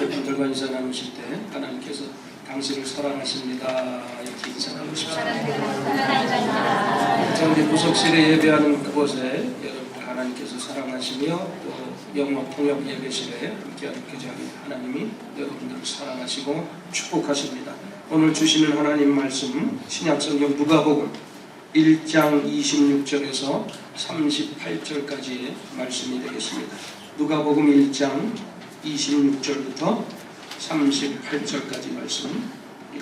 여러분들과 인사 나누실 때 하나님께서 당신을 사랑하십니다 이렇게 인사 나누십시오. 우리 부석실에 예배하는 그곳에 여러분을 하나님께서 사랑하시며 또 영어 통역 예배실에 함께하는 그 자리 하나님이 여러분들을 사랑하시고 축복하십니다. 오늘 주시는 하나님 말씀 신약성경 누가복음 1장 26절에서 38절까지의 말씀이 되겠습니다. 누가복음 1장 26절부터 38절까지 말씀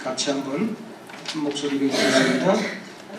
같이 한번 한 목소리로 읽겠습니다.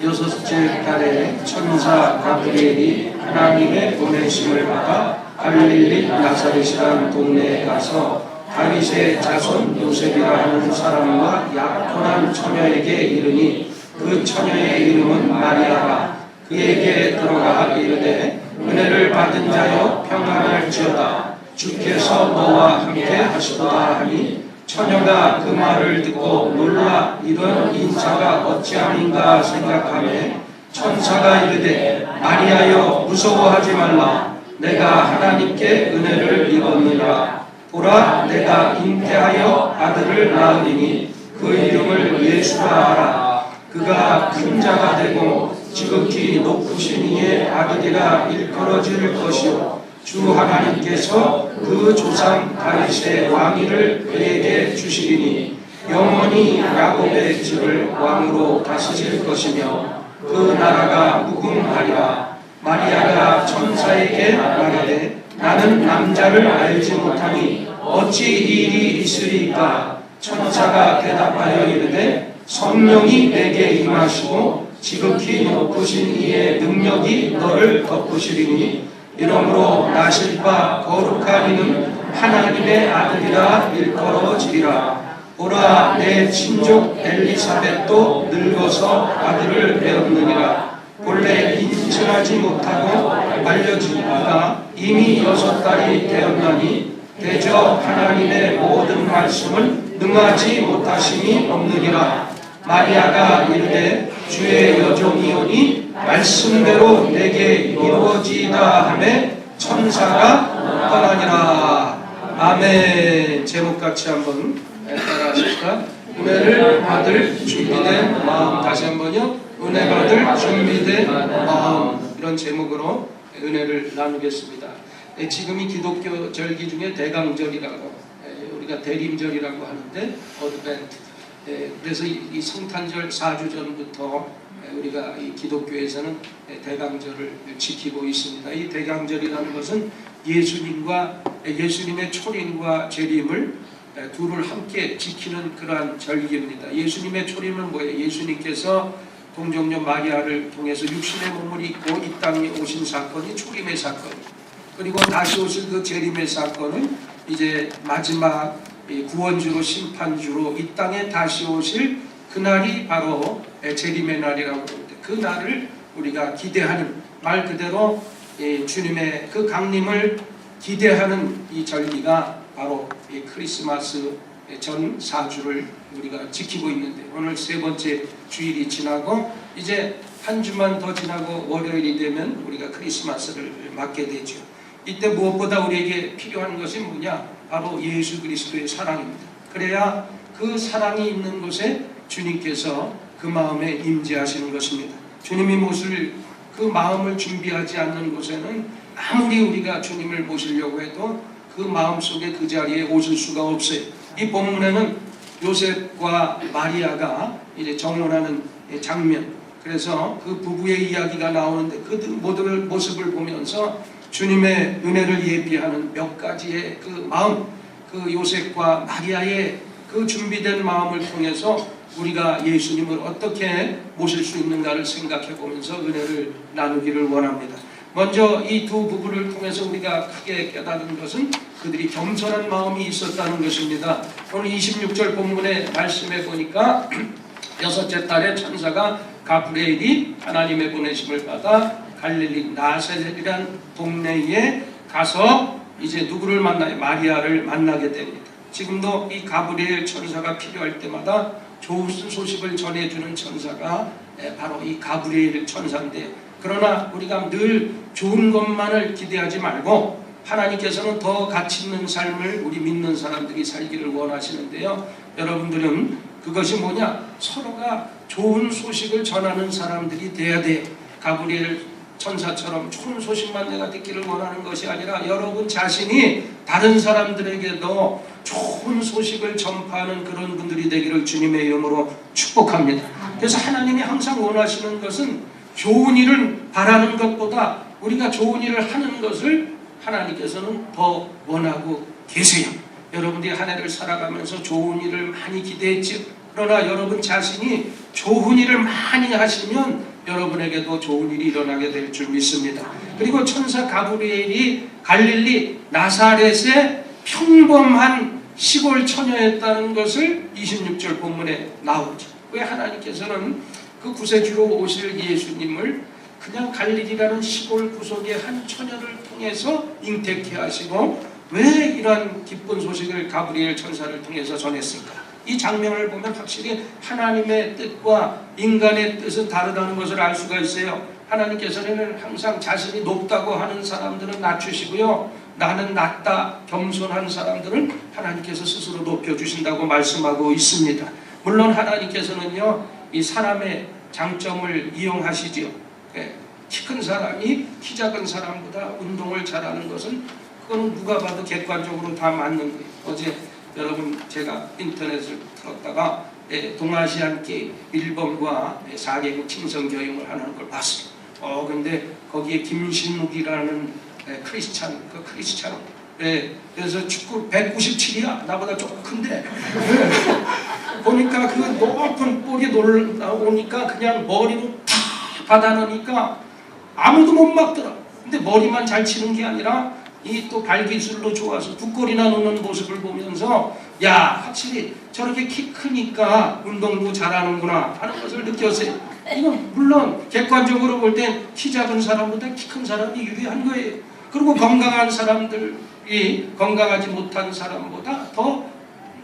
여섯째 달에 천사 가브리엘이 하나님의 보내심을 받아 갈릴리 나사렛이라는 동네에 가서 다윗의 자손 요셉이라 하는 사람과 약혼한 처녀에게 이르니 그 처녀의 이름은 마리아라. 그에게 들어가 이르되 은혜를 받은 자여 평안할지어다. 주께서 너와 함께 하시도다 하니 처녀가 그 말을 듣고 놀라 이런 인사가 어찌함인가 생각하매 천사가 이르되 마리아여 무서워하지 말라. 내가 하나님께 은혜를 입었느니라. 보라 내가 잉태하여 아들을 낳으리니 그 이름을 예수라 하라. 그가 큰 자가 되고 지극히 높으신 이의 아들이라 일컬어질 것이요 주 하나님께서 그 조상 다윗의 왕위를 그에게 주시리니 영원히 야곱의 집을 왕으로 다스릴 것이며 그 나라가 무궁하리라. 마리아가 천사에게 말하되 나는 남자를 알지 못하니 어찌 이 일이 있으리까. 천사가 대답하여 이르되 성령이 내게 임하시고 지극히 높으신 이의 능력이 너를 덮으시리니 이러므로 나실 바 거룩한 이는 하나님의 아들이라 일컬어지리라. 보라 내 친족 엘리사벳도 늙어서 아들을 배었느니라. 본래 인질하지 못하고 알려진 이가 이미 6달이 되었나니 대저 하나님의 모든 말씀을 능하지 못하심이 없느니라. 마리아가 이르되 주의 여종이오니 말씀대로 내게 이루어지이다 하매 천사가 떠나니라. 아멘. 제목같이 한번 따라하실까? 은혜를 받을 준비된 마음. 다시 한번요. 은혜 받을 준비된 마음. 이런 제목으로 은혜를 나누겠습니다. 지금이 기독교 절기 중에 대강절이라고 우리가 대림절이라고 하는데 어드벤트. 그래서 이 성탄절 4주 전부터 우리가 이 기독교에서는 대강절을 지키고 있습니다. 이 대강절이라는 것은 예수님의 초림과 재림을 둘을 함께 지키는 그러한 절기입니다. 예수님의 초림은 뭐예요? 예수님께서 동정녀 마리아를 통해서 육신의 몸을 입고 이 땅에 오신 사건이 초림의 사건. 그리고 다시 오실 그 재림의 사건은 이제 마지막 구원주로 심판주로 이 땅에 다시 오실 그날이 바로 재림의 날이라고 합니다. 그 날을 우리가 기대하는, 말 그대로 주님의 그 강림을 기대하는 이 절기가 바로 크리스마스 전 4주를 우리가 지키고 있는데 오늘 세 번째 주일이 지나고 이제 한 주만 더 지나고 월요일이 되면 우리가 크리스마스를 맞게 되죠. 이때 무엇보다 우리에게 필요한 것이 뭐냐? 바로 예수 그리스도의 사랑입니다. 그래야 그 사랑이 있는 곳에 주님께서 그 마음에 임재하시는 것입니다. 주님이 모실 그 마음을 준비하지 않는 곳에는 아무리 우리가 주님을 모시려고 해도 그 마음속에 그 자리에 오실 수가 없어요. 이 본문에는 요셉과 마리아가 이제 정혼하는 장면, 그래서 그 부부의 이야기가 나오는데 그 모든 모습을 보면서 주님의 은혜를 예비하는 몇 가지의 그 마음, 그 요셉과 마리아의 그 준비된 마음을 통해서 우리가 예수님을 어떻게 모실 수 있는가를 생각해 보면서 은혜를 나누기를 원합니다. 먼저 이 두 부부를 통해서 우리가 크게 깨달은 것은 그들이 겸손한 마음이 있었다는 것입니다. 오늘 26절 본문의 말씀에 보니까 6째 달에 천사가 가브리엘이 하나님의 보내심을 받아 갈릴리 나사렛이라는 동네에 가서 이제 누구를 만나요? 마리아를 만나게 됩니다. 지금도 이 가브리엘 천사가 필요할 때마다 좋은 소식을 전해주는 천사가 바로 이 가브리엘 천사인데, 그러나 우리가 늘 좋은 것만을 기대하지 말고 하나님께서는 더 가치 있는 삶을 우리 믿는 사람들이 살기를 원하시는데요. 여러분들은 그것이 뭐냐? 서로가 좋은 소식을 전하는 사람들이 돼야 돼. 가브리엘 천사처럼 좋은 소식만 내가 듣기를 원하는 것이 아니라 여러분 자신이 다른 사람들에게도 좋은 소식을 전파하는 그런 분들이 되기를 주님의 이름으로 축복합니다. 그래서 하나님이 항상 원하시는 것은 좋은 일을 바라는 것보다 우리가 좋은 일을 하는 것을 하나님께서는 더 원하고 계세요. 여러분들이 한 해를 살아가면서 좋은 일을 많이 기대했죠. 그러나 여러분 자신이 좋은 일을 많이 하시면 여러분에게도 좋은 일이 일어나게 될 줄 믿습니다. 그리고 천사 가브리엘이 갈릴리 나사렛의 평범한 시골 처녀였다는 것을 26절 본문에 나오죠. 왜 하나님께서는 그 구세주로 오실 예수님을 그냥 갈릴리라는 시골 구석의 한 처녀를 통해서 잉태케 하시고 왜 이런 기쁜 소식을 가브리엘 천사를 통해서 전했을까? 이 장면을 보면 확실히 하나님의 뜻과 인간의 뜻은 다르다는 것을 알 수가 있어요. 하나님께서는 항상 자신이 높다고 하는 사람들은 낮추시고요, 나는 낮다 겸손한 사람들은 하나님께서 스스로 높여주신다고 말씀하고 있습니다. 물론 하나님께서는요, 이 사람의 장점을 이용하시지요. 키 큰 사람이 키 작은 사람보다 운동을 잘하는 것은 그건 누가 봐도 객관적으로 다 맞는 거예요. 어제 여러분 제가 인터넷을 틀었다가 동아시안 게임 일본과 4개국 친선 교육을 하는 걸 봤어요. 근데 거기에 김신욱이라는 크리스찬 그래서 축구 197이야. 나보다 조금 큰데 보니까 그 높은 볼이 나오니까 그냥 머리로 탁 받아넣으니까 아무도 못 막더라. 근데 머리만 잘 치는 게 아니라 이 또 발기술로 좋아서 두 골이나 넣는 모습을 보면서 야, 확실히 저렇게 키 크니까 운동도 잘하는구나 하는 것을 느꼈어요. 이건 물론 객관적으로 볼 땐 키 작은 사람보다 키 큰 사람이 유리한 거예요. 그리고 건강한 사람들이 건강하지 못한 사람보다 더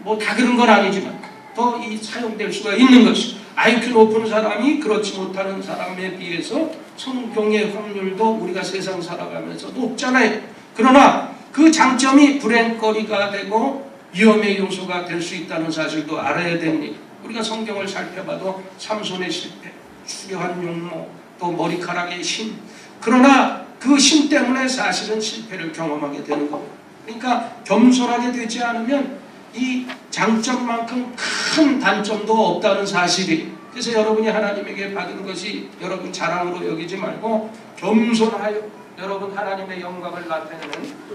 뭐 다 그런 건 아니지만 더 이 사용될 수가 있는 것이, IQ 높은 사람이 그렇지 못하는 사람에 비해서 성공의 확률도 우리가 세상 살아가면서 높잖아요. 그러나 그 장점이 불행거리가 되고 위험의 요소가 될 수 있다는 사실도 알아야 됩니다. 우리가 성경을 살펴봐도 삼손의 실패, 수려한 용모, 또 머리카락의 힘, 그러나 그 힘 때문에 사실은 실패를 경험하게 되는 겁니다. 그러니까 겸손하게 되지 않으면 이 장점만큼 큰 단점도 없다는 사실이, 그래서 여러분이 하나님에게 받은 것이 여러분 자랑으로 여기지 말고 겸손하여 여러분 하나님의 영광을 나타내는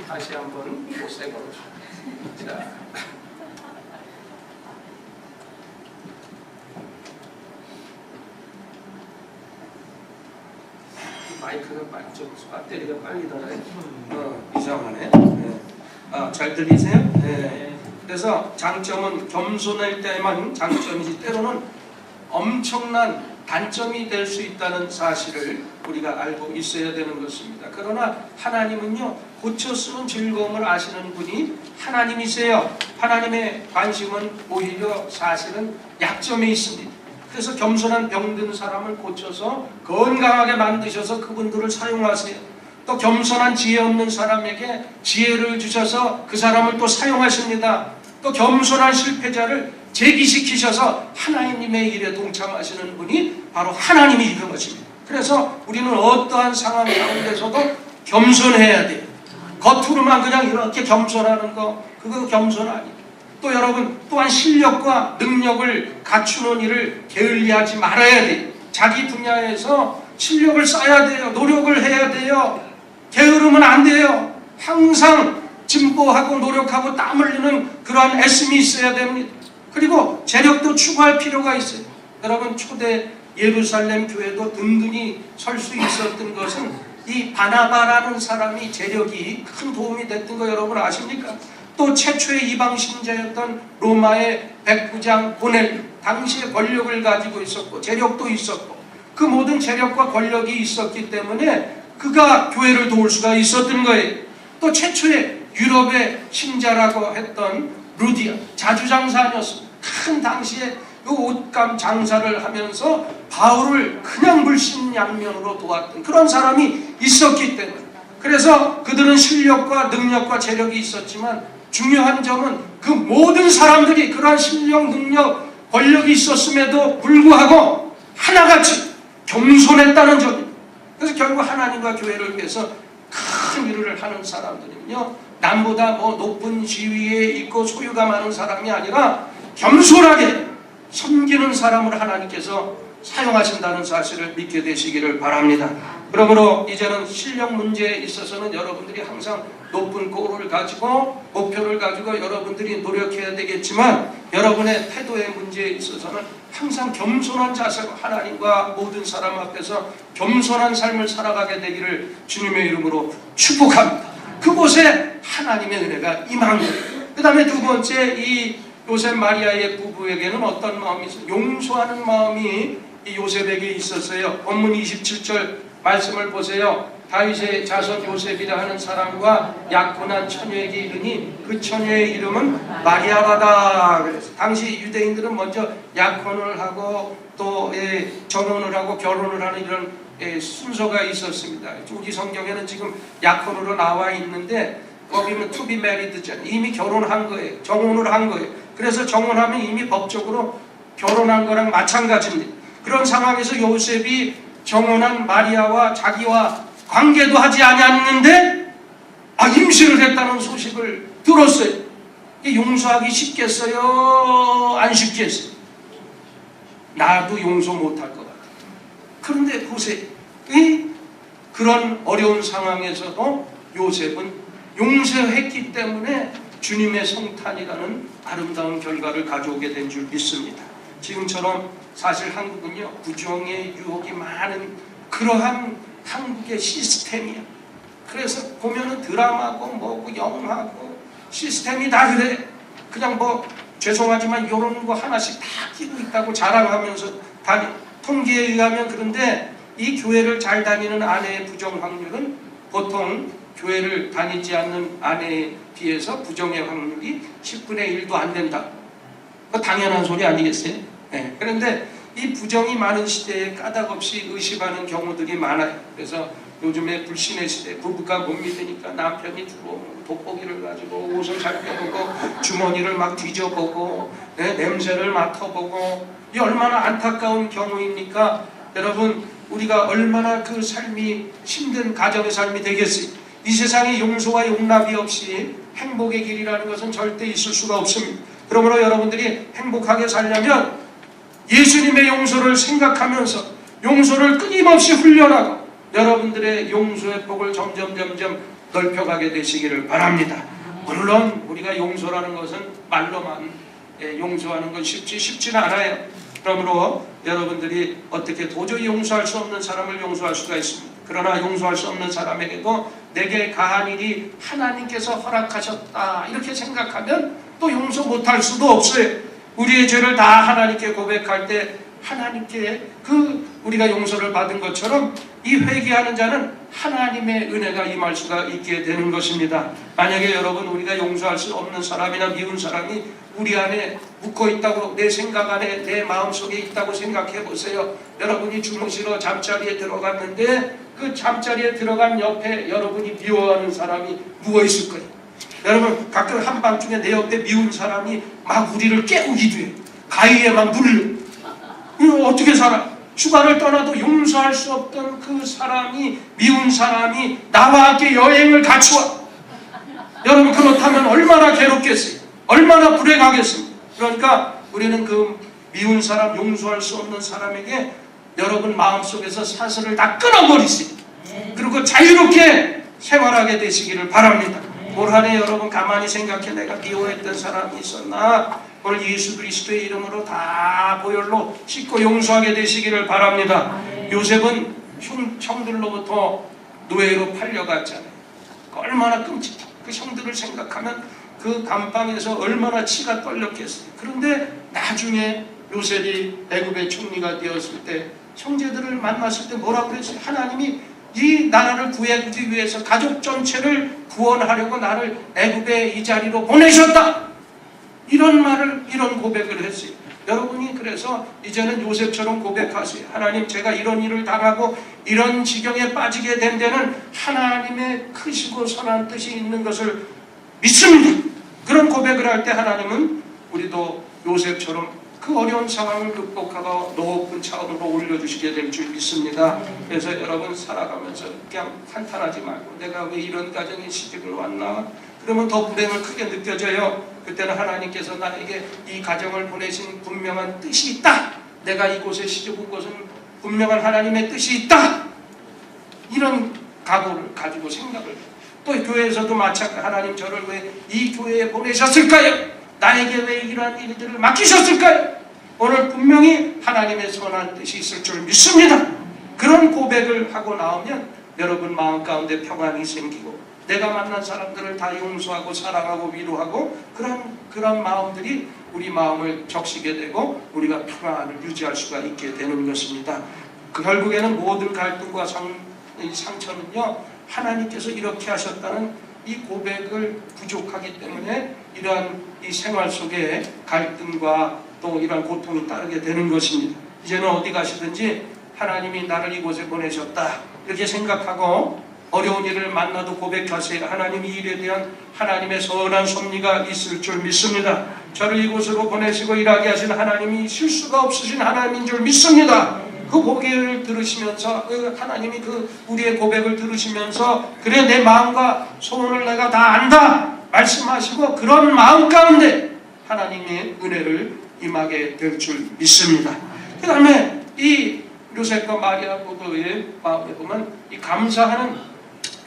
다시 한번 모색으로. 자, 마이크가 빨리 좀 배터리가 빨리 닿아요. 이상하네. 네. 잘 들리세요? 네. 그래서 장점은 겸손할 때만 장점이지 때로는 엄청난 단점이 될 수 있다는 사실을 우리가 알고 있어야 되는 것입니다. 그러나 하나님은요, 고쳐 쓰는 즐거움을 아시는 분이 하나님이세요. 하나님의 관심은 오히려 사실은 약점에 있습니다. 그래서 겸손한 병든 사람을 고쳐서 건강하게 만드셔서 그분들을 사용하세요. 또 겸손한 지혜 없는 사람에게 지혜를 주셔서 그 사람을 또 사용하십니다. 또 겸손한 실패자를 재기시키셔서 하나님의 일에 동참하시는 분이 바로 하나님이신 것입니다. 그래서 우리는 어떠한 상황 가운데서도 겸손해야 돼요. 겉으로만 그냥 이렇게 겸손하는 거, 그거 겸손 아니에요. 또 여러분 또한 실력과 능력을 갖추는 일을 게을리하지 말아야 돼요. 자기 분야에서 실력을 쌓아야 돼요. 노력을 해야 돼요. 게으르면 안 돼요. 항상 진보하고 노력하고 땀 흘리는 그러한 애씀이 있어야 됩니다. 그리고 재력도 추구할 필요가 있어요. 여러분 초대 예루살렘 교회도 든든히 설 수 있었던 것은 이 바나바라는 사람이 재력이 큰 도움이 됐던 거 여러분 아십니까? 또 최초의 이방 신자였던 로마의 백부장 고넬, 당시에 권력을 가지고 있었고 재력도 있었고 그 모든 재력과 권력이 있었기 때문에 그가 교회를 도울 수가 있었던 거예요. 또 최초의 유럽의 신자라고 했던 루디아, 자주장사 아니었습니다. 큰 당시에 그 옷감 장사를 하면서 바울을 그냥 불신양면으로 도왔던 그런 사람이 있었기 때문에, 그래서 그들은 실력과 능력과 재력이 있었지만 중요한 점은 그 모든 사람들이 그러한 실력, 능력, 권력이 있었음에도 불구하고 하나같이 겸손했다는 점입니다. 그래서 결국 하나님과 교회를 위해서 큰 일을 하는 사람들은요, 남보다 높은 지위에 있고 소유가 많은 사람이 아니라 겸손하게 섬기는 사람을 하나님께서 사용하신다는 사실을 믿게 되시기를 바랍니다. 그러므로 이제는 실력 문제에 있어서는 여러분들이 항상 높은 골을 가지고 목표를 가지고 여러분들이 노력해야 되겠지만, 여러분의 태도의 문제에 있어서는 항상 겸손한 자세로 하나님과 모든 사람 앞에서 겸손한 삶을 살아가게 되기를 주님의 이름으로 축복합니다. 그곳에 하나님의 은혜가 임한 거예요. 그 다음에 두 번째, 이 요셉 마리아의 부부에게는 어떤 마음이 있어요? 용서하는 마음이 이 요셉에게 있었어요. 본문 27절 말씀을 보세요. 다윗의 자손 요셉이라 하는 사람과 약혼한 처녀에게 이르니 그 처녀의 이름은 마리아라다. 그래서 당시 유대인들은 먼저 약혼을 하고 또 정혼을 하고 결혼을 하는 이런 순서가 있었습니다. 우리 성경에는 지금 약혼으로 나와 있는데 거기는 to be married잖아요. 이미 결혼한 거예요. 정혼을 한 거예요. 그래서 정혼하면 이미 법적으로 결혼한 거랑 마찬가지입니다. 그런 상황에서 요셉이 정혼한 마리아와 자기와 관계도 하지 아니했는데 임신을 했다는 소식을 들었어요. 용서하기 쉽겠어요? 안 쉽겠어요? 나도 용서 못할 것 같아요. 그런데 보세요. 그런 어려운 상황에서도 요셉은 용서했기 때문에 주님의 성탄이라는 아름다운 결과를 가져오게 된 줄 믿습니다. 지금처럼 사실 한국은요, 부정의 유혹이 많은 그러한 한국의 시스템이야. 그래서 보면은 드라마고 뭐고 영화고 시스템이 다 그래. 그냥 죄송하지만 이런 거 하나씩 다 끼고 있다고 자랑하면서 다니. 통계에 의하면 그런데 이 교회를 잘 다니는 아내의 부정 확률은 보통 교회를 다니지 않는 아내에 비해서 부정의 확률이 10분의 1도 안 된다. 당연한 소리 아니겠어요? 네. 그런데 이 부정이 많은 시대에 까닭없이 의심하는 경우들이 많아요. 그래서 요즘에 불신의 시대, 부부가 못 믿으니까 남편이 주로 돋보기를 가지고 옷을 살펴보고 주머니를 막 뒤져보고 냄새를 맡아보고, 이 얼마나 안타까운 경우입니까? 여러분, 우리가 얼마나 그 삶이 힘든 가정의 삶이 되겠어요? 이 세상에 용서와 용납이 없이 행복의 길이라는 것은 절대 있을 수가 없습니다. 그러므로 여러분들이 행복하게 살려면 예수님의 용서를 생각하면서 용서를 끊임없이 훈련하고 여러분들의 용서의 폭을 점점 넓혀가게 되시기를 바랍니다. 물론 우리가 용서라는 것은 말로만 용서하는 건 쉽지는 않아요. 그러므로 여러분들이 어떻게 도저히 용서할 수 없는 사람을 용서할 수가 있습니다. 그러나 용서할 수 없는 사람에게도 내게 가한 일이 하나님께서 허락하셨다 이렇게 생각하면 또 용서 못할 수도 없어요. 우리의 죄를 다 하나님께 고백할 때 하나님께 우리가 용서를 받은 것처럼 이 회개하는 자는 하나님의 은혜가 임할 수가 있게 되는 것입니다. 만약에 여러분, 우리가 용서할 수 없는 사람이나 미운 사람이 우리 안에 묵고 있다고, 내 생각 안에 내 마음속에 있다고 생각해 보세요. 여러분이 주무시러 잠자리에 들어갔는데 그 잠자리에 들어간 옆에 여러분이 미워하는 사람이 누워 있을 거예요. 여러분, 가끔 한밤중에 내 옆에 미운 사람이 막 우리를 깨우기도 해요. 가위에 막 눌려. 이거 어떻게 살아? 휴가를 떠나도 용서할 수 없던 그 사람이, 미운 사람이 나와 함께 여행을 같이 와. 여러분, 그렇다면 얼마나 괴롭겠어요? 얼마나 불행하겠습니까? 그러니까 우리는 그 미운 사람, 용서할 수 없는 사람에게 여러분 마음속에서 사슬을 다 끊어버리세요. 그리고 자유롭게 생활하게 되시기를 바랍니다. 올 한 해 여러분 가만히 생각해, 내가 미워했던 사람이 있었나? 오늘 예수 그리스도의 이름으로 다 보혈로 씻고 용서하게 되시기를 바랍니다. 요셉은 형들로부터 노예로 팔려갔잖아요. 얼마나 끔찍해. 그 형들을 생각하면 그 감방에서 얼마나 치가 떨렸겠어요. 그런데 나중에 요셉이 애굽의 총리가 되었을 때 형제들을 만났을 때 뭐라고 그랬어요? 하나님이 이 나라를 구해주기 위해서 가족 전체를 구원하려고 나를 애굽의 이 자리로 보내셨다. 이런 고백을 했어요. 여러분이 그래서 이제는 요셉처럼 고백하세요. 하나님, 제가 이런 일을 당하고 이런 지경에 빠지게 된 데는 하나님의 크시고 선한 뜻이 있는 것을 믿습니다. 그런 고백을 할 때 하나님은 우리도 요셉처럼 그 어려운 상황을 극복하고 높은 차원으로 올려주시게 될 줄 믿습니다. 그래서 여러분 살아가면서 그냥 한탄하지 말고 내가 왜 이런 가정에 시집을 왔나? 그러면 더 불행을 크게 느껴져요. 그때는 하나님께서 나에게 이 가정을 보내신 분명한 뜻이 있다. 내가 이곳에 시집 온 것은 분명한 하나님의 뜻이 있다. 이런 각오를 가지고 생각을. 또 교회에서도 마찬가지. 하나님, 저를 왜 이 교회에 보내셨을까요? 나에게 왜 이러한 일들을 맡기셨을까요? 오늘 분명히 하나님의 선한 뜻이 있을 줄 믿습니다. 그런 고백을 하고 나오면 여러분 마음 가운데 평안이 생기고 내가 만난 사람들을 다 용서하고 사랑하고 위로하고 그런 마음들이 우리 마음을 적시게 되고 우리가 평안을 유지할 수가 있게 되는 것입니다. 결국에는 모든 갈등과 상처는요, 하나님께서 이렇게 하셨다는 이 고백을 부족하기 때문에 이러한 이 생활 속에 갈등과 또 이러한 고통이 따르게 되는 것입니다. 이제는 어디 가시든지 하나님이 나를 이곳에 보내셨다 이렇게 생각하고 어려운 일을 만나도 고백하세요. 하나님, 이 일에 대한 하나님의 선한 섭리가 있을 줄 믿습니다. 저를 이곳으로 보내시고 일하게 하신 하나님이 실수가 없으신 하나님인 줄 믿습니다. 그 고백을 들으시면서 하나님이 우리의 고백을 들으시면서 그래 내 마음과 소원을 내가 다 안다 말씀하시고 그런 마음 가운데 하나님의 은혜를 임하게 될 줄 믿습니다. 그 다음에 이 요셉과 마리아 모두의 마음에 보면 이 감사하는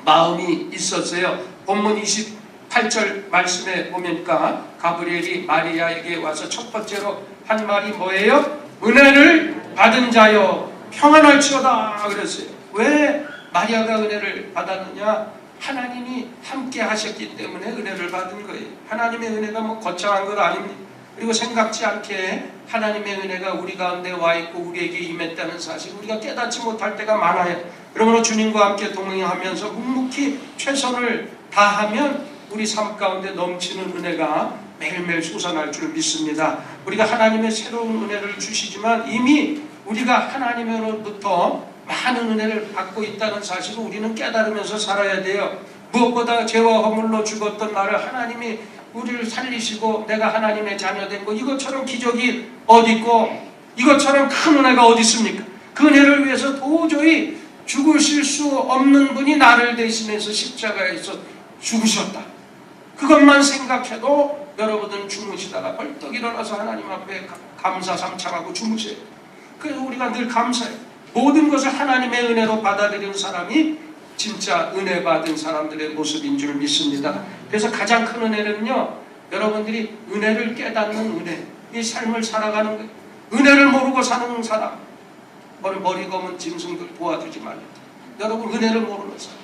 마음이 있었어요. 본문 28절 말씀에 보니까 가브리엘이 마리아에게 와서 첫 번째로 한 말이 뭐예요? 은혜를 받은 자여 평안할지어다 그랬어요. 왜 마리아가 은혜를 받았느냐? 하나님이 함께 하셨기 때문에 은혜를 받은 거예요. 하나님의 은혜가 뭐 거창한 건 아닙니다. 그리고 생각지 않게 하나님의 은혜가 우리 가운데 와 있고 우리에게 임했다는 사실 우리가 깨닫지 못할 때가 많아요. 그러므로 주님과 함께 동행하면서 묵묵히 최선을 다하면 우리 삶 가운데 넘치는 은혜가 매일매일 솟아날 줄 믿습니다. 우리가 하나님의 새로운 은혜를 주시지만 이미 우리가 하나님으로부터 많은 은혜를 받고 있다는 사실을 우리는 깨달으면서 살아야 돼요. 무엇보다 죄와 허물로 죽었던 나를 하나님이 우리를 살리시고 내가 하나님의 자녀된 거 이것처럼 기적이 어디 있고 이것처럼 큰 은혜가 어디 있습니까? 그 은혜를 위해서 도저히 죽으실 수 없는 분이 나를 대신해서 십자가에서 죽으셨다. 그것만 생각해도 여러분들은 주무시다가 벌떡 일어나서 하나님 앞에 감사 삼창하고 주무세요. 그래서 우리가 늘 감사해요. 모든 것을 하나님의 은혜로 받아들이는 사람이 진짜 은혜 받은 사람들의 모습인 줄 믿습니다. 그래서 가장 큰 은혜는요, 여러분들이 은혜를 깨닫는 은혜, 이 삶을 살아가는 거예요. 은혜를 모르고 사는 사람, 머리 검은 짐승들 도와주지 말라. 여러분 은혜를 모르는 사람,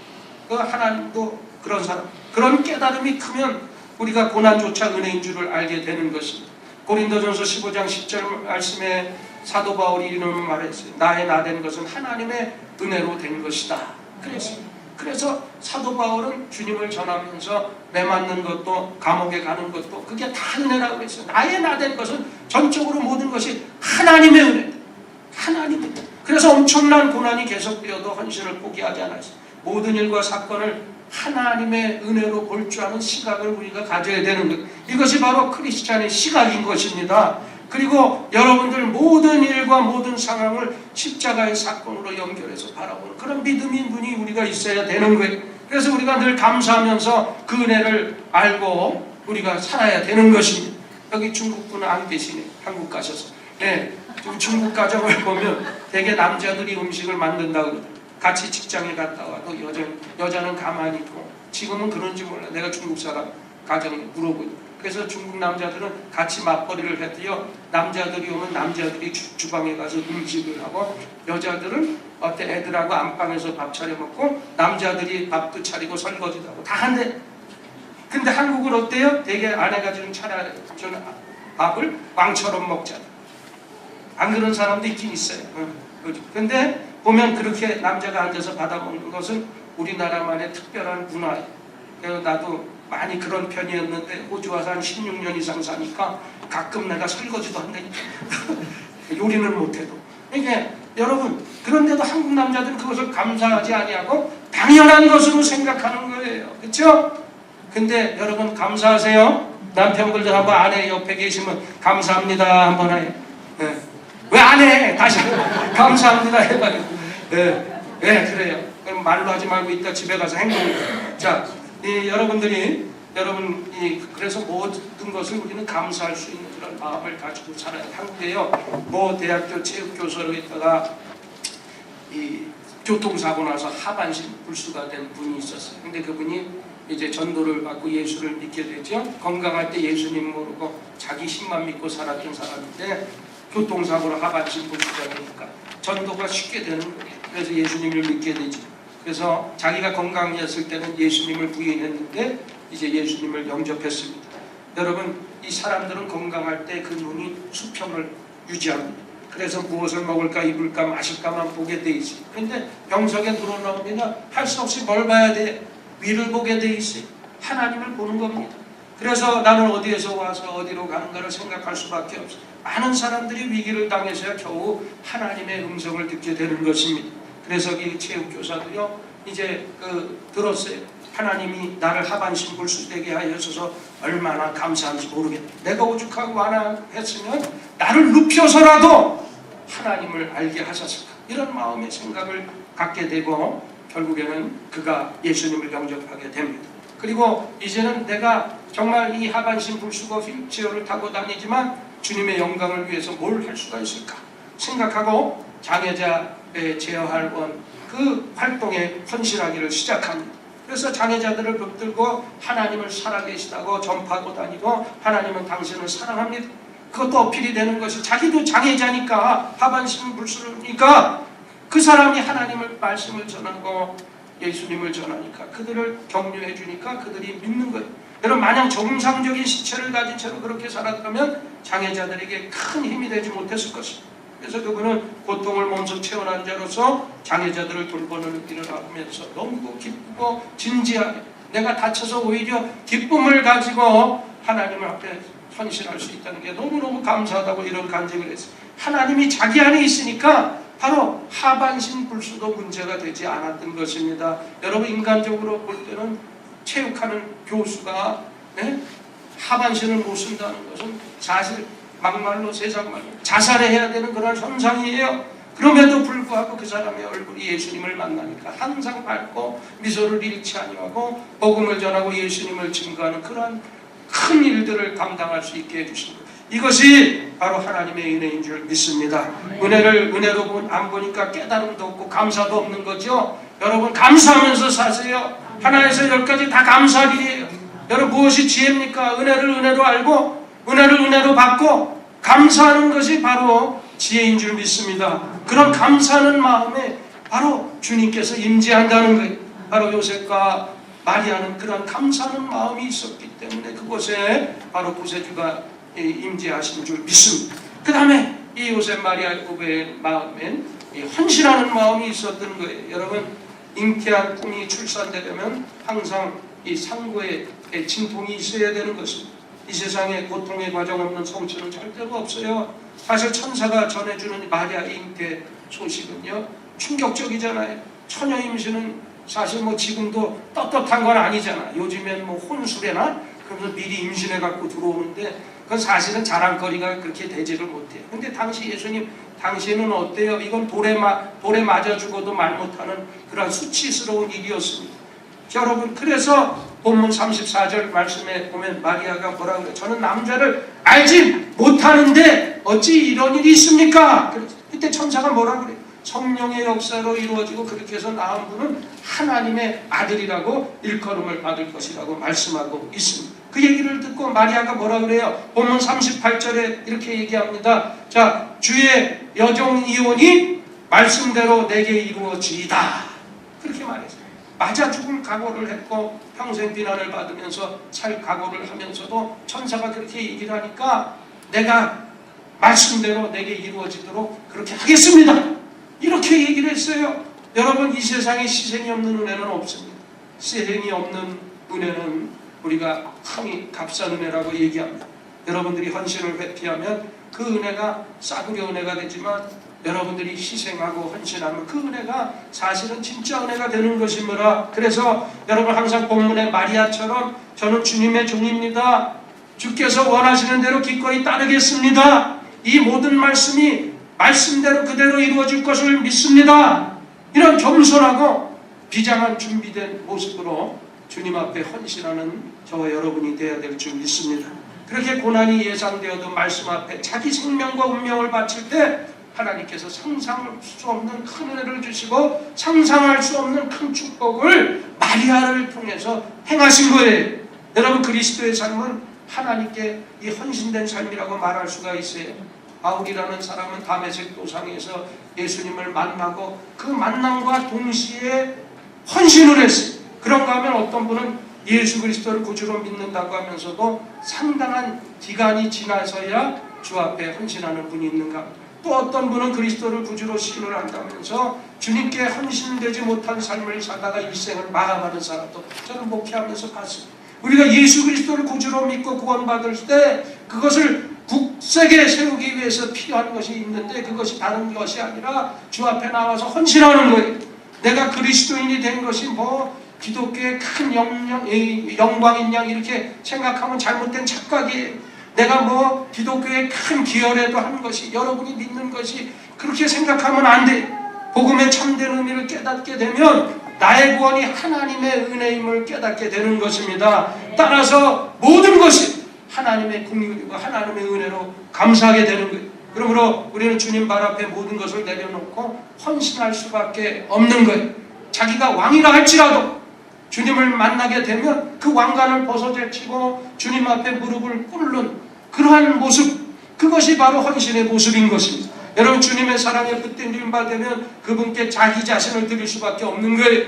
그 하나님도 그런 사람, 그런 깨달음이 크면 우리가 고난조차 은혜인 줄을 알게 되는 것입니다. 고린도전서 15장 10절 말씀에 사도 바울이 이런 말을 했어요. 나의 나된 것은 하나님의 은혜로 된 것이다. 그래서 사도 바울은 주님을 전하면서 매 맞는 것도 감옥에 가는 것도 그게 다 은혜라고 그랬어요. 나의 나된 것은 전적으로 모든 것이 하나님의 은혜. 하나님의 은혜. 그래서 엄청난 고난이 계속되어도 헌신을 포기하지 않았어요. 모든 일과 사건을 하나님의 은혜로 볼 줄 아는 시각을 우리가 가져야 되는 것. 이것이 바로 크리스찬의 시각인 것입니다. 그리고 여러분들 모든 일과 모든 상황을 십자가의 사건으로 연결해서 바라보는 그런 믿음인 분이 우리가 있어야 되는 거예요. 그래서 우리가 늘 감사하면서 그 은혜를 알고 우리가 살아야 되는 것입니다. 여기 중국분은 안 계시네. 한국 가셔서. 네, 중국 가정을 보면 대개 남자들이 음식을 만든다고 그러더라고요. 같이 직장에 갔다 와도 여자는 가만히 있고 지금은 그런지 몰라. 내가 중국 사람 가정에 물어보고 그래서 중국 남자들은 같이 맞벌이를 해도요. 남자들이 오면 남자들이 주방에 가서 음식을 하고 여자들은 애들하고 안방에서 밥 차려 먹고 남자들이 밥도 차리고 설거지도 하고 다 한대. 근데 한국은 어때요? 되게 아내가 좀 차려 저는 밥을 왕처럼 먹잖아. 안 그런 사람도 있긴 있어요. 근데 보면 그렇게 남자가 앉아서 받아먹는 것은 우리나라만의 특별한 문화예요. 나도 많이 그런 편이었는데 호주 와서 한 16년 이상 사니까 가끔 내가 설거지도 한다니까. 요리는 못해도. 이게 여러분, 그런데도 한국 남자들은 그것을 감사하지 아니하고 당연한 것으로 생각하는 거예요. 그렇죠? 근데 여러분 감사하세요? 남편분들 한번 아내 옆에 계시면 감사합니다 한번 해요. 네. 왜 안 해? 다시 감사합니다 해봐요. 네. 네, 그래요. 그럼 말로 하지 말고 이따 집에 가서 행동해요. 자, 여러분이 그래서 모든 것을 우리는 감사할 수 있는 그런 마음을 가지고 살아요. 한국에요, 뭐 대학교 체육교사로 있다가 이 교통사고 나서 하반신 불수가 된 분이 있었어요. 근데 그분이 이제 전도를 받고 예수를 믿게 되죠. 건강할 때 예수님 모르고 자기 힘만 믿고 살았던 사람인데 교통사고로 하반신 불수가 되니까 전도가 쉽게 되는 거예요. 그래서 예수님을 믿게 되죠. 그래서 자기가 건강이었을 때는 예수님을 부인했는데 이제 예수님을 영접했습니다. 여러분, 이 사람들은 건강할 때 그 눈이 수평을 유지합니다. 그래서 무엇을 먹을까 입을까 마실까만 보게 돼 있어요. 그런데 병석에 들어나오면 할 수 없이 뭘 봐야 돼? 위를 보게 돼 있어요. 하나님을 보는 겁니다. 그래서 나는 어디에서 와서 어디로 가는가를 생각할 수밖에 없어요. 많은 사람들이 위기를 당해서야 겨우 하나님의 음성을 듣게 되는 것입니다. 그래서 이 체육교사도요, 이제 들었어요. 하나님이 나를 하반신 불수되게 하여서 얼마나 감사한지 모르겠다. 내가 오죽하고 완화했으면 나를 눕혀서라도 하나님을 알게 하셨을까. 이런 마음의 생각을 갖게 되고 결국에는 그가 예수님을 영접하게 됩니다. 그리고 이제는 내가 정말 이 하반신 불수거 휠체어를 타고 다니지만 주님의 영광을 위해서 뭘 할 수가 있을까 생각하고 장애자의 재활원 그 활동에 헌신하기를 시작합니다. 그래서 장애자들을 붙들고 하나님을 살아계시다고 전파하고 다니고 하나님은 당신을 사랑합니다. 그것도 어필이 되는 것이 자기도 장애자니까 하반신 불수니까 그 사람이 하나님을 말씀을 전하고 예수님을 전하니까 그들을 격려해 주니까 그들이 믿는 거예요. 여러분, 마냥 정상적인 시체를 가진 채로 그렇게 살았다면 장애자들에게 큰 힘이 되지 못했을 것입니다. 그래서 그분은 고통을 몸소 체험한 자로서 장애자들을 돌보는 일을 하면서 너무 기쁘고 진지하게 내가 다쳐서 오히려 기쁨을 가지고 하나님 앞에 헌신할 수 있다는 게 너무너무 감사하다고 이런 간증을 했어요. 하나님이 자기 안에 있으니까 바로 하반신 불수도 문제가 되지 않았던 것입니다. 여러분, 인간적으로 볼 때는 체육하는 교수가 하반신을 못 쓴다는 것은 사실 막말로 세상말로 자살해야 되는 그런 현상이에요. 그럼에도 불구하고 그 사람의 얼굴이 예수님을 만나니까 항상 밝고 미소를 잃지 아니하고 복음을 전하고 예수님을 증거하는 그러한 큰 일들을 감당할 수 있게 해주신 것. 이것이 바로 하나님의 은혜인 줄 믿습니다. 은혜로 안 보니까 깨달음도 없고 감사도 없는 거죠. 여러분, 감사하면서 사세요. 하나에서 열까지 다 감사일이에요. 여러분, 무엇이 지혜입니까? 은혜를 은혜로 알고 은혜를 은혜로 받고 감사하는 것이 바로 지혜인 줄 믿습니다. 그런 감사하는 마음에 바로 주님께서 임재한다는 거예요. 바로 요셉과 마리아는 그런 감사하는 마음이 있었기 때문에 그곳에 바로 구세주가 임재하신 줄 믿습니다. 그 다음에 이 요셉 마리아 부부의 마음엔 헌신하는 마음이 있었던 거예요. 여러분, 잉태한 꿈이 출산되려면 항상 이 상고에 진통이 있어야 되는 것입니다. 이 세상에 고통의 과정 없는 성취는 절대로 없어요. 사실 천사가 전해주는 마리아 잉태 소식은요, 충격적이잖아요. 처녀 임신은 사실 뭐 지금도 떳떳한 건 아니잖아. 요즘엔 뭐 혼술에나 그러면서 미리 임신해 갖고 들어오는데 그건 사실은 자랑거리가 그렇게 되지를 못해요. 근데 당시 예수님 당시에는 어때요? 이건 돌에 맞아 죽어도 말 못하는 그런 수치스러운 일이었습니다. 여러분, 그래서 본문 34절 말씀에 보면 마리아가 뭐라고 그래요? 저는 남자를 알지 못하는데 어찌 이런 일이 있습니까? 그때 천사가 뭐라고 그래요? 성령의 역사로 이루어지고 그렇게 해서 낳은 분은 하나님의 아들이라고 일컬음을 받을 것이라고 말씀하고 있습니다. 그 얘기를 듣고 마리아가 뭐라고 그래요? 본문 38절에 이렇게 얘기합니다. 자, 주의 여종 이온이 말씀대로 내게 이루어지이다. 그렇게 말했어요. 맞아 죽을 각오를 했고 평생 비난을 받으면서 살 각오를 하면서도 천사가 그렇게 얘기를 하니까 내가 말씀대로 내게 이루어지도록 그렇게 하겠습니다. 이렇게 얘기를 했어요. 여러분, 이 세상에 희생이 없는 은혜는 없습니다. 희생이 없는 은혜는 우리가 흔히 값싼 은혜라고 얘기합니다. 여러분들이 헌신을 회피하면 그 은혜가 싸구려 은혜가 되지만 여러분들이 희생하고 헌신하면 그 은혜가 사실은 진짜 은혜가 되는 것이므라. 그래서 여러분 항상 본문의 마리아처럼 저는 주님의 종입니다. 주께서 원하시는 대로 기꺼이 따르겠습니다. 이 모든 말씀이 말씀대로 그대로 이루어질 것을 믿습니다. 이런 겸손하고 비장한 준비된 모습으로 주님 앞에 헌신하는 저와 여러분이 되어야 될 줄 믿습니다. 그렇게 고난이 예상되어도 말씀 앞에 자기 생명과 운명을 바칠 때 하나님께서 상상할 수 없는 큰 은혜를 주시고 상상할 수 없는 큰 축복을 마리아를 통해서 행하신 거예요. 여러분 그리스도의 삶은 하나님께 이 헌신된 삶이라고 말할 수가 있어요. 바울이라는 사람은 다메섹 도상에서 예수님을 만나고 그 만남과 동시에 헌신을 했어요. 그런가 하면 어떤 분은 예수 그리스도를 구주로 믿는다고 하면서도 상당한 기간이 지나서야 주 앞에 헌신하는 분이 있는가. 또 어떤 분은 그리스도를 구주로 시인을 한다면서 주님께 헌신되지 못한 삶을 살다가 일생을 마감하는 사람도 저는 목회하면서 봤습니다. 우리가 예수 그리스도를 구주로 믿고 구원받을 때 그것을 굳세게 세우기 위해서 필요한 것이 있는데 그것이 다른 것이 아니라 주 앞에 나와서 헌신하는 거예요. 내가 그리스도인이 된 것이 뭐 기독교의 큰 영광인 양 이렇게 생각하면 잘못된 착각이에요. 내가 뭐 기독교의 큰 기여라도 한 것이 여러분이 믿는 것이 그렇게 생각하면 안 돼. 복음의 참된 의미를 깨닫게 되면 나의 구원이 하나님의 은혜임을 깨닫게 되는 것입니다. 따라서 모든 것이 하나님의 긍휼이고 하나님의 은혜로 감사하게 되는 거예요. 그러므로 우리는 주님 발 앞에 모든 것을 내려놓고 헌신할 수밖에 없는 거예요. 자기가 왕이라 할지라도 주님을 만나게 되면 그 왕관을 벗어제치고 주님 앞에 무릎을 꿇는 그러한 모습, 그것이 바로 헌신의 모습인 것입니다. 여러분 주님의 사랑에 붙들림 받으면 그분께 자기 자신을 드릴 수밖에 없는 거예요.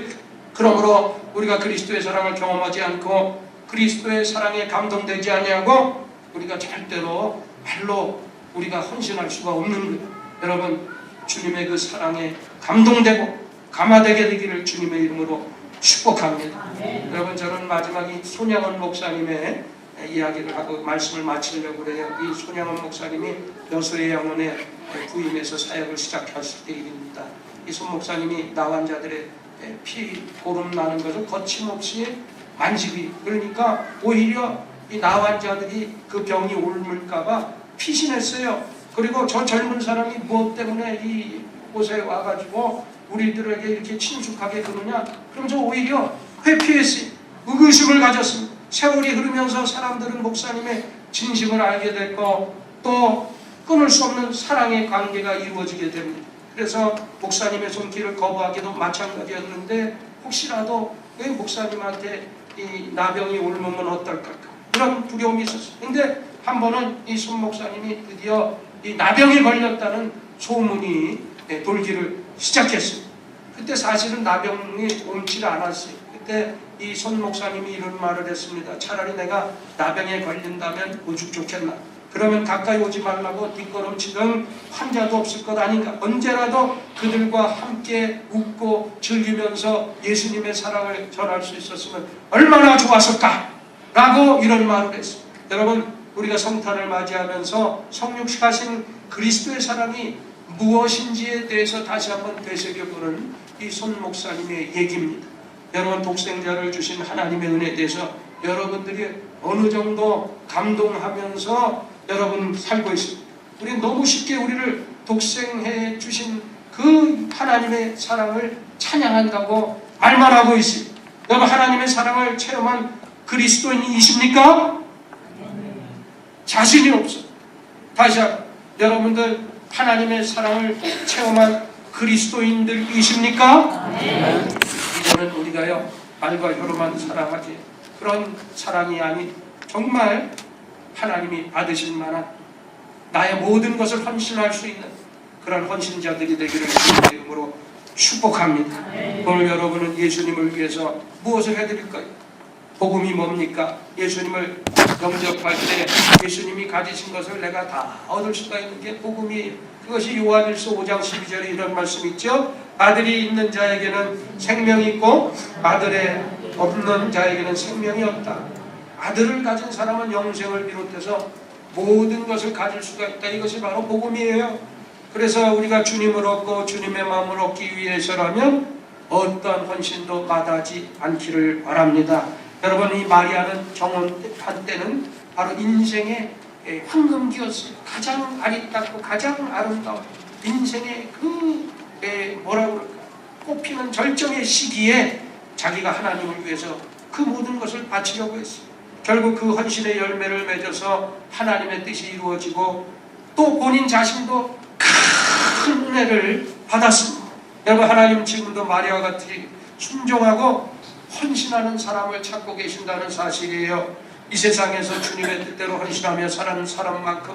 그러므로 우리가 그리스도의 사랑을 경험하지 않고 그리스도의 사랑에 감동되지 아니하고 우리가 절대로 말로 우리가 헌신할 수가 없는 거예요. 여러분 주님의 그 사랑에 감동되고 감화되게 되기를 주님의 이름으로 축복합니다. 여러분 저는 마지막에 손양원 목사님의 이야기를 하고 말씀을 마치려고 그래요. 이 손양원 목사님이 여수의 양원에 부임해서 사역을 시작했을 때 일입니다. 이 손 목사님이 나환자들의 피 고름 나는 것을 거침없이 만지기, 그러니까 오히려 이 나환자들이 그 병이 옮을까봐 피신했어요. 그리고 저 젊은 사람이 무엇 때문에 이 곳에 와가지고 우리들에게 이렇게 친숙하게 그러냐? 그러면서 오히려 회피했어요. 의구심을 가졌습니다. 세월이 흐르면서 사람들은 목사님의 진심을 알게 됐고 또 끊을 수 없는 사랑의 관계가 이루어지게 됩니다. 그래서 목사님의 손길을 거부하기도 마찬가지였는데 혹시라도 왜 목사님한테 이 나병이 옮으면 어떨까? 그런 두려움이 있었어요. 근데 한 번은 이 손 목사님이 드디어 이 나병이 걸렸다는 소문이 돌기를 시작했습니다. 그때 사실은 나병이 옮지를 않았어요. 그때 이 손 목사님이 이런 말을 했습니다. 차라리 내가 나병에 걸린다면 오죽 좋겠나. 그러면 가까이 오지 말라고 뒷걸음치던 환자도 없을 것 아닌가. 언제라도 그들과 함께 웃고 즐기면서 예수님의 사랑을 전할 수 있었으면 얼마나 좋았을까 라고 이런 말을 했습니다. 여러분 우리가 성탄을 맞이하면서 성육하신 그리스도의 사랑이 무엇인지에 대해서 다시 한번 되새겨보는 이 손 목사님의 얘기입니다. 여러분 독생자를 주신 하나님의 은혜에 대해서 여러분들이 어느 정도 감동하면서 여러분 살고 있습니다. 우리는 너무 쉽게 우리를 독생해 주신 그 하나님의 사랑을 찬양한다고 말만 하고 있습니다. 여러분 하나님의 사랑을 체험한 그리스도인이십니까? 자신이 없어. 다시 한번 여러분들 하나님의 사랑을 체험한 그리스도인들이십니까? 이제는 우리가요 말과 혀로만 사랑하지 그런 사랑이 아닌 정말 하나님이 받으실 만한 나의 모든 것을 헌신할 수 있는 그런 헌신자들이 되기를 주님의 이름으로 축복합니다. 오늘 여러분은 예수님을 위해서 무엇을 해드릴까요? 복음이 뭡니까? 예수님을 영접할 때 예수님이 가지신 것을 내가 다 얻을 수가 있는 게 복음이에요. 그것이 요한일서 5장 12절에 이런 말씀이 있죠. 아들이 있는 자에게는 생명이 있고 아들의 없는 자에게는 생명이 없다. 아들을 가진 사람은 영생을 비롯해서 모든 것을 가질 수가 있다. 이것이 바로 복음이에요. 그래서 우리가 주님을 얻고 주님의 마음을 얻기 위해서라면 어떠한 헌신도 마다하지 않기를 바랍니다. 여러분, 이 마리아는 경험한 때는 바로 인생의 황금기였어요. 가장 아리따고 가장 아름다운 인생의 뭐라고 그럴까, 꽃피는 절정의 시기에 자기가 하나님을 위해서 그 모든 것을 바치려고 했어요. 결국 그 헌신의 열매를 맺어서 하나님의 뜻이 이루어지고 또 본인 자신도 큰 은혜를 받았습니다. 여러분, 하나님 지금도 마리아와 같이 순종하고 헌신하는 사람을 찾고 계신다는 사실이에요. 이 세상에서 주님의 뜻대로 헌신하며 사는 사람만큼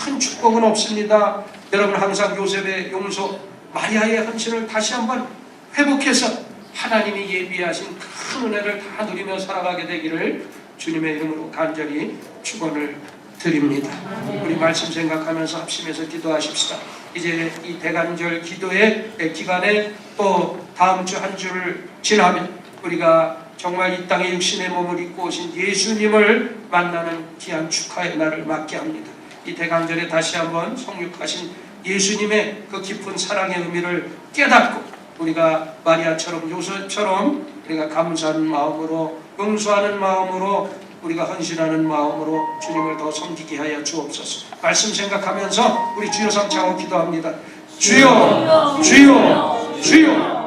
큰 축복은 없습니다. 여러분, 항상 요셉의 용서, 마리아의 헌신을 다시 한번 회복해서 하나님이 예비하신 큰 은혜를 다 누리며 살아가게 되기를 주님의 이름으로 간절히 축원을 드립니다. 우리 말씀 생각하면서 합심해서 기도하십시다. 이제 이 대간절 기도의 기간에 또 다음 주 한 주를 지나면 우리가 정말 이 땅에 육신의 몸을 입고 오신 예수님을 만나는 귀한 축하의 날을 맞게 합니다. 이 대간절에 다시 한번 성육하신 예수님의 그 깊은 사랑의 의미를 깨닫고 우리가 마리아처럼 요셉처럼 우리가 감사하는 마음으로, 용서하는 마음으로, 우리가 헌신하는 마음으로 주님을 더 섬기게 하여 주옵소서. 말씀 생각하면서 우리 주여 삼창하고 기도합니다. 주여, 주여, 주여.